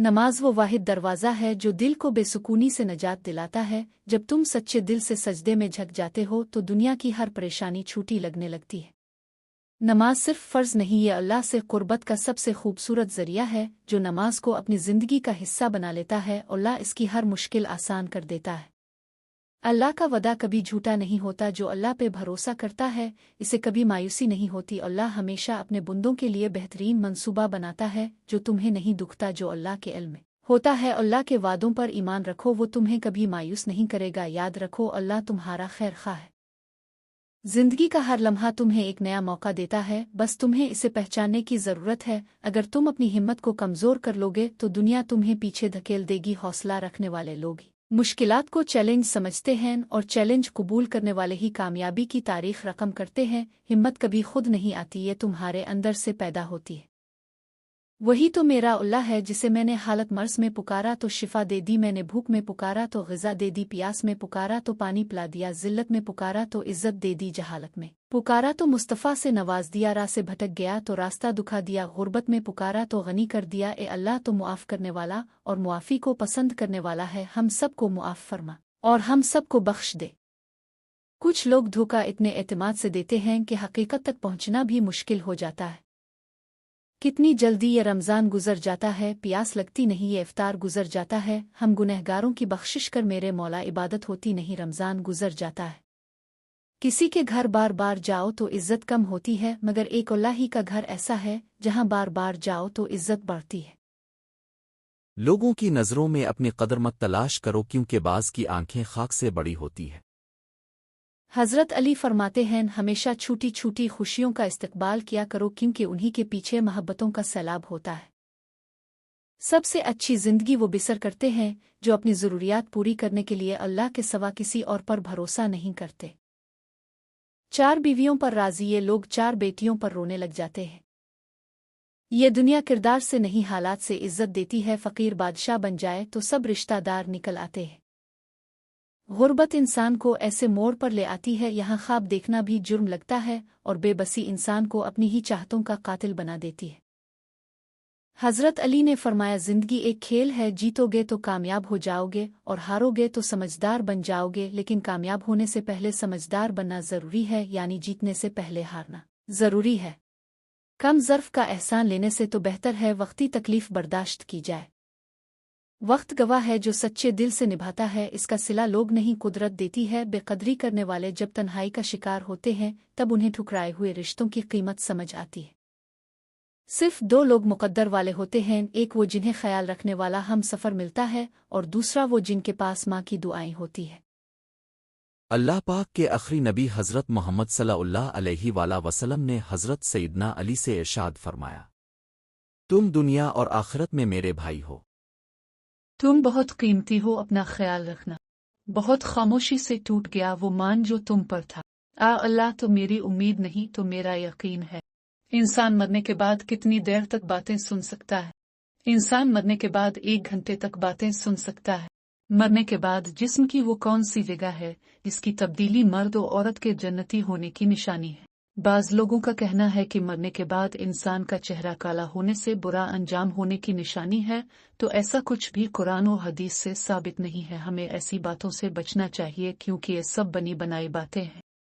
नमाज वो वाहिद दरवाज़ा है जो दिल को बेसुकूनी से नजात दिलाता है। जब तुम सच्चे दिल से सजदे में झक जाते हो तो दुनिया की हर परेशानी छूटी लगने लगती है। नमाज सिर्फ फ़र्ज़ नहीं, ये अल्लाह से क़ुर्बत का सबसे खूबसूरत ज़रिया है। जो नमाज को अपनी ज़िंदगी का हिस्सा बना लेता है, अल्लाह इसकी हर मुश्किल आसान कर देता है। अल्लाह का वदा कभी झूठा नहीं होता। जो अल्लाह पे भरोसा करता है, इसे कभी मायूसी नहीं होती। अल्लाह हमेशा अपने बंदों के लिए बेहतरीन मंसूबा बनाता है जो तुम्हें नहीं दुखता। जो अल्लाह के इल्म में होता है, अल्लाह के वादों पर ईमान रखो, वो तुम्हें कभी मायूस नहीं करेगा। याद रखो, अल्लाह तुम्हारा खैर खा है। जिंदगी का हर लम्हा तुम्हें एक नया मौका देता है, बस तुम्हें इसे पहचानने की ज़रूरत है। अगर तुम अपनी हिम्मत को कमज़ोर कर लोगे तो दुनिया तुम्हें पीछे धकेल देगी। हौसला रखने वाले लोग मुश्किलात को चैलेंज समझते हैं और चैलेंज कबूल करने वाले ही कामयाबी की तारीख रकम करते हैं। हिम्मत कभी खुद नहीं आती, ये तुम्हारे अंदर से पैदा होती है। वही तो मेरा अल्लाह है जिसे मैंने हालत मर्ज में पुकारा तो शिफा दे दी, मैंने भूख में पुकारा तो ग़िज़ा दे दी, प्यास में पुकारा तो पानी पिला दिया, ज़िल्लत में पुकारा तो इज़्ज़त दे दी, जहालत में पुकारा तो मुस्तफ़ा से नवाज दिया, राह से भटक गया तो रास्ता दुखा दिया, गुर्बत में पुकारा तो गनी कर दिया। ए अल्लाह तो मुआफ़ करने वाला और मुआफ़ी को पसंद करने वाला है। हम सब को मुआफ़ फरमा और हम सब को बख्श दे। कुछ लोग धोखा इतने एतमाद से देते हैं कि हकीकत तक पहुँचना भी मुश्किल हो जाता है। कितनी जल्दी ये रमज़ान गुजर जाता है, प्यास लगती नहीं, ये इफ्तार गुजर जाता है। हम गुनहगारों की बख्शिश कर मेरे मौला, इबादत होती नहीं, रमज़ान गुजर जाता है। किसी के घर बार बार जाओ तो इज़्ज़त कम होती है, मगर एक अल्लाह ही का घर ऐसा है जहाँ बार बार जाओ तो इज़्ज़त बढ़ती है। लोगों की नज़रों में अपनी कदर मत तलाश करो, क्योंकि बाज़ की आंखें खाक से बड़ी होती है। हज़रत अली फरमाते हैं, हमेशा छोटी छोटी खुशियों का इस्तकबाल किया करो, क्योंकि उन्हीं के पीछे मोहब्बतों का सैलाब होता है। सबसे अच्छी ज़िंदगी वो बिसर करते हैं जो अपनी ज़रूरियात पूरी करने के लिए अल्लाह के सिवा किसी और पर भरोसा नहीं करते। 4 बीवियों पर राज़ी ये लोग 4 बेटियों पर रोने लग जाते हैं। ये दुनिया किरदार से नहीं हालात से इज़्ज़त देती है। फ़कीर बादशाह बन जाए तो सब रिश्तेदार निकल आते हैं। गुर्बत इंसान को ऐसे मोड़ पर ले आती है यहाँ ख्वाब देखना भी जुर्म लगता है और बेबसी इंसान को अपनी ही चाहतों का कातिल बना देती है। हज़रत अली ने फरमाया, ज़िंदगी एक खेल है, जीतोगे तो कामयाब हो जाओगे और हारोगे तो समझदार बन जाओगे, लेकिन कामयाब होने से पहले समझदार बनना ज़रूरी है, यानी जीतने से पहले हारना ज़रूरी है। कम ज़र्फ़ का एहसान लेने से तो बेहतर है वक्ती तकलीफ़ बर्दाश्त की जाए। वक्त गवाह है जो सच्चे दिल से निभाता है, इसका सिला लोग नहीं कुदरत देती है। बेकदरी करने वाले जब तन्हाई का शिकार होते हैं तब उन्हें ठुकराए हुए रिश्तों की कीमत समझ आती है। सिर्फ 2 लोग मुकद्दर वाले होते हैं, एक वो जिन्हें ख्याल रखने वाला हम सफ़र मिलता है और दूसरा वो जिनके पास माँ की दुआएं होती है। अल्लाह पाक के आखिरी नबी हज़रत मोहम्मद सल्लल्लाहु अलैहि वसल्लम ने हज़रत सैयदना अली से इरशाद फरमाया, तुम दुनिया और आखिरत में मेरे भाई हो। तुम बहुत कीमती हो, अपना ख्याल रखना। बहुत खामोशी से टूट गया वो मान जो तुम पर था। अल्लाह तो मेरी उम्मीद नहीं तो मेरा यकीन है। इंसान मरने के बाद कितनी देर तक बातें सुन सकता है? इंसान मरने के बाद 1 घंटे तक बातें सुन सकता है। मरने के बाद जिस्म की वो कौन सी जगह है जिसकी तब्दीली मर्द और औरत के जन्नती होने की निशानी है? बाज़ लोगों का कहना है कि मरने के बाद इंसान का चेहरा काला होने से बुरा अंजाम होने की निशानी है, तो ऐसा कुछ भी कुरान और हदीस से साबित नहीं है। हमें ऐसी बातों से बचना चाहिए क्योंकि ये सब बनी बनाई बातें हैं।